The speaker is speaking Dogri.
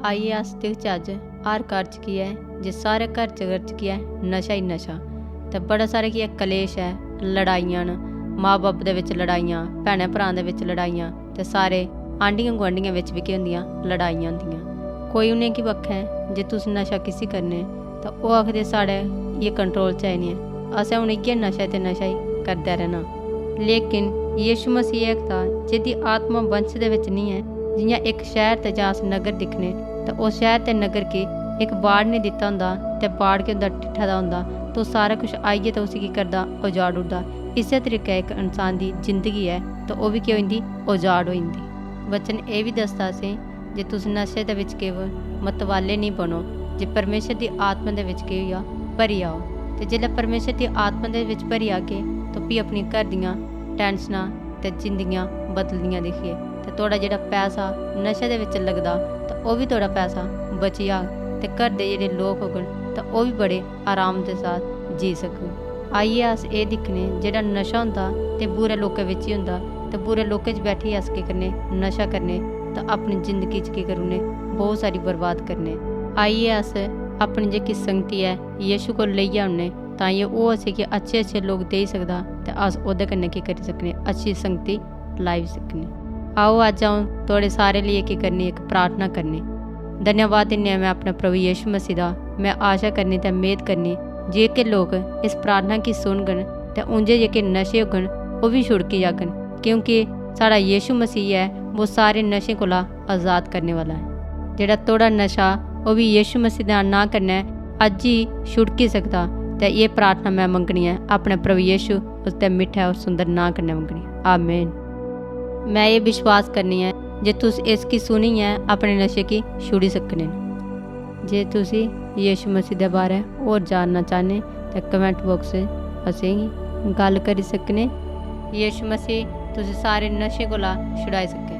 आइए अस दिखचै अज्ज हर घर च की है जे सारे घर च की है नशा ही नशा। ते बड़ा सारे की है कलेश है, लड़ाइयां न, माँ बब्ब दे विच लड़ाइयां, भैनें भ्राएं दे विच लड़ाइयां, ते सारे आंढियां गुआंढियां विच बी केह् होंदियां लड़ाइयां होंदियां। कोई उ'नेंगी आखै जे तुस नशा किसी करने तां ओह् आखदे साढ़े ये कंट्रोल च है नहीं है, असें हून इ'यै नशा ते नशा ही करदे रहना। लेकिन यीशु मसीह आखदा जेह्दी आत्मा वंश दे विच नहीं है, जियां इक शहर ते जां अस नगर दिक्खने तां उस शहर ते नगर गी इक बाड़ नहीं दित्ता होंदा ते बाड़ के होंदा ठिट्ठा दा होंदा तो सारा कुछ आइयै तो उसी केह् करदा उजाड़ उड़दा। इस्सै तरीके इक इंसान दी जिंदगी है तो ओह् बी केह् होई जंदी उजाड़ होई जंदी। वचन एह् बी दसदा असें जे तुस नशे दे विच केवल मतवाले नहीं बनो, जे परमेश्वर दी आत्मा दे विच केह् होई जा भरी आओ। ते जेल्लै परमेश्वर दी आत्मा दे विच भरी आगे तो फ्ही अपनी घर दियां टैंशनां ते जिंदगियां बदलदियां दिक्खिए ते थोड़ा जेह्ड़ा पैसा नशे दे विच लगदा तो ओह् बी थोड़ा पैसा बची जाग ते घर दे जेह्ड़े लोक होङन तो ओह् बी बड़े आराम दे साथ जी सकन। आइए अस एह् दिक्खने जेह्ड़ा नशा होंदा ते बुरे लोकें बिच ही होंदा ते बुरे लोकें च बैठियै अस केह् करने नशा करने तो अपनी जिंदगी च केह् करुने बहुत सारी बर्बाद करने। आइए अस अपनी जेह्की संगती है यीशु कोल लेइयै औने ताइये ओह् असेंगी अच्छे लोग देई सकदा ते अस ओह्दे कन्नै केह् करी सकने अच्छी संगती लाई सकने। आओ अज्ज अ'ऊं थोड़े सारे लिए केह् करनी इक प्रार्थना करनी। धन्यवाद दिन्ने मैं अपने प्रभु यीशु मसीह दा। मैं आशा करनी ते मेद करनी जेह्के लोग इस प्रार्थना गी सुनगन ते उं'दे जेह्के नशे होङन ओह् बी छुड़की जाङन, क्योंकि साढ़ा यीशु मसीह है वो सारे नशे कोला आज़ाद करने वाला है। जेह्ड़ा तोड़ा नशा ओह् बी यीशु मसीह दे नां कन्नै अज्ज ही छुड़की सकदा। ते ये प्रार्थना मैं मंगनी है अपने प्रभु यीशु उसदे मिट्ठे और सुंदर नां कन्नै मंगनी है, आमीन। मैं ये विश्वास करनी है जे तुस इसकी सुनियै अपने नशे गी छुड़ी सकने। जे तुसी यीशु मसीह दे बारे होर जानना चाह्ने ते कमेंट बॉक्स च असेंगी गल्ल करी सकने। यीशु मसीह तुसें सारे नशे कोला छुड़ाई सके।